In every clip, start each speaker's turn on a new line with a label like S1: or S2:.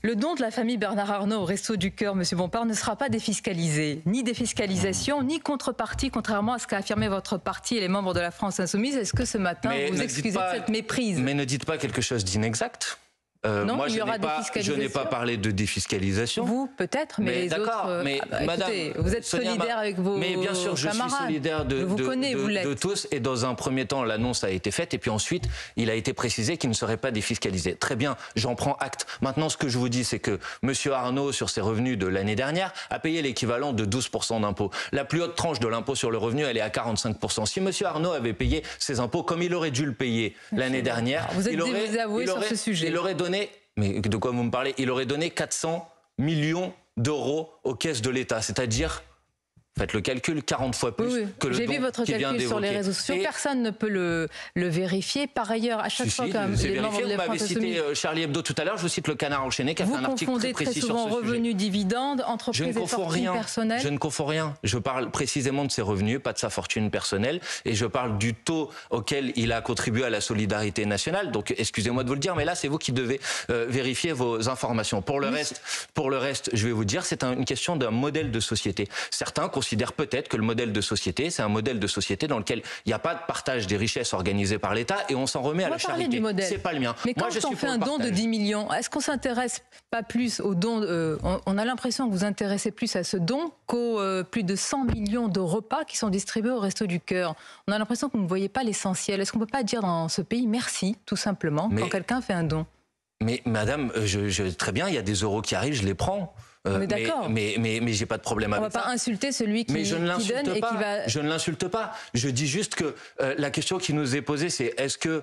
S1: Le don de la famille Bernard Arnault au Resto du Cœur, Monsieur Bompard, ne sera pas défiscalisé. Ni défiscalisation, ni contrepartie, contrairement à ce qu'a affirmé votre parti et les membres de la France Insoumise. Est-ce que ce matin, vous excusez de cette méprise?
S2: Mais ne dites pas quelque chose d'inexact.
S1: Non,
S2: moi,
S1: il y aura
S2: je n'ai pas parlé de défiscalisation.
S1: Vous, peut-être, mais les autres...
S2: Mais madame,
S1: écoutez, vous êtes solidaire avec vos camarades.
S2: Mais bien sûr, je suis solidaire de tous. Et dans un premier temps, l'annonce a été faite. Et puis ensuite, il a été précisé qu'il ne serait pas défiscalisé. Très bien, j'en prends acte. Maintenant, ce que je vous dis, c'est que M. Arnault, sur ses revenus de l'année dernière, a payé l'équivalent de 12% d'impôts. La plus haute tranche de l'impôt sur le revenu, elle est à 45%. Si M. Arnault avait payé ses impôts comme il aurait dû le payer l'année dernière,
S1: vous êtes désavoué sur ce sujet.
S2: Il aurait donné... Mais de quoi vous me parlez? Il aurait donné 400 millions d'euros aux caisses de l'État, c'est-à-dire, faites le calcul, 40 fois plus que le don qui vient d'évoquer.
S1: J'ai vu votre calcul sur les réseaux sociaux, personne ne peut le vérifier. Par ailleurs, à chaque fois quand les membres de la France Insoumise...
S2: Vous m'avez cité Charlie Hebdo tout à l'heure, je vous cite le Canard enchaîné qui a fait un article très précis sur ce sujet.
S1: Vous confondez très souvent revenus, dividendes, entreprises et fortune personnelle.
S2: Je ne confonds rien. Je parle précisément de ses revenus, pas de sa fortune personnelle. Et je parle du taux auquel il a contribué à la solidarité nationale. Donc, excusez-moi de vous le dire, mais là, c'est vous qui devez vérifier vos informations. Pour le reste, je vais vous dire, c'est une question d'un modèle de société. Certains considèrent peut-être que le modèle de société, c'est un modèle de société dans lequel il n'y a pas de partage des richesses organisées par l'État et on s'en remet à la charité. C'est pas le mien.
S1: Mais quand on fait un don de 10 millions, est-ce qu'on s'intéresse pas plus au don on a l'impression que vous vous intéressez plus à ce don qu'aux plus de 100 millions de repas qui sont distribués au Resto du Cœur. On a l'impression que vous ne voyez pas l'essentiel. Est-ce qu'on ne peut pas dire dans ce pays merci, tout simplement, quand quelqu'un fait un don? Mais
S2: madame, très bien, il y a des euros qui arrivent, je les prends.
S1: D'accord.
S2: Mais j'ai pas de problème avec ça.
S1: On va pas insulter celui qui donne et qui va...
S2: Je ne l'insulte pas. Je dis juste que la question qui nous est posée, c'est est-ce que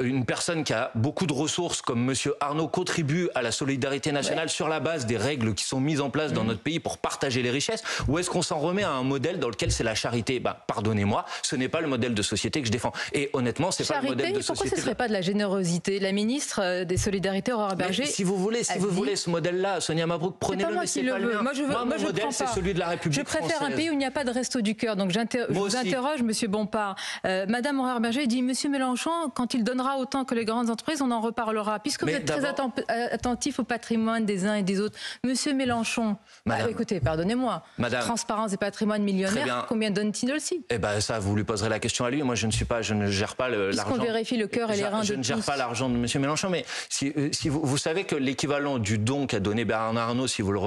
S2: une personne qui a beaucoup de ressources comme Monsieur Arnault contribue à la solidarité nationale sur la base des règles qui sont mises en place dans notre pays pour partager les richesses, ou est-ce qu'on s'en remet à un modèle dans lequel c'est la charité? Pardonnez-moi, ce n'est pas le modèle de société que je défends. Et honnêtement, c'est pas le modèle de société.
S1: Pourquoi ce serait pas de la générosité? La ministre des Solidarités, Aurore Bergé,
S2: si vous voulez ce modèle-là, Sonia Mabrouk, prenez-le.
S1: Moi, mon modèle, c'est celui de la République française. Je préfère un pays où il n'y a pas de Resto du Cœur. Donc je vous interroge, Monsieur Bompard. Madame Aurore Bergé dit, Monsieur Mélenchon, quand il donnera autant que les grandes entreprises, on en reparlera. Puisque vous êtes très attentif au patrimoine des uns et des autres. Monsieur Mélenchon, écoutez, pardonnez-moi, Transparence et patrimoine millionnaire, combien donne-t-il aussi? Eh
S2: bien, ça, vous lui poserez la question à lui. Moi, je ne gère pas l'argent.
S1: Puisqu'on vérifie le cœur et les reins de tous.
S2: Je ne gère pas l'argent de Monsieur Mélenchon. Mais si vous savez que l'équivalent du don qu'a donné Bernard Arnault, si vous le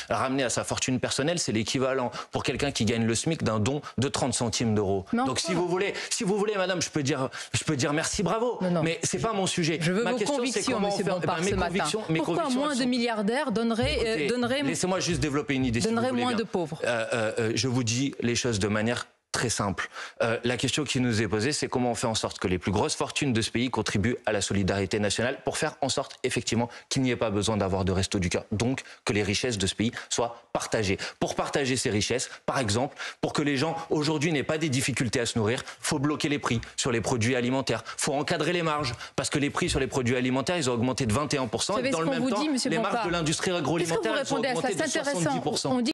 S2: ramener à sa fortune personnelle, c'est l'équivalent pour quelqu'un qui gagne le SMIC d'un don de 30 centimes d'euros. Donc si vous voulez, madame, je peux dire merci, bravo, mais c'est pas mon sujet.
S1: Je veux vos convictions, Monsieur Bompard, ce matin. Pourquoi moins de milliardaires donneraient...
S2: Laissez-moi juste développer une idée.
S1: Donnerait moins de pauvres.
S2: Je vous dis les choses de manière très simple. La question qui nous est posée, c'est comment on fait en sorte que les plus grosses fortunes de ce pays contribuent à la solidarité nationale pour faire en sorte, effectivement, qu'il n'y ait pas besoin d'avoir de Resto du Cœur. Donc, que les richesses de ce pays soient partagées. Pour partager ces richesses, par exemple, pour que les gens, aujourd'hui, n'aient pas des difficultés à se nourrir, faut bloquer les prix sur les produits alimentaires. Faut encadrer les marges, parce que les prix sur les produits alimentaires, ils ont augmenté de 21%. Et dans le même temps, les marges de l'industrie agroalimentaire, elles ont augmenté de 70%.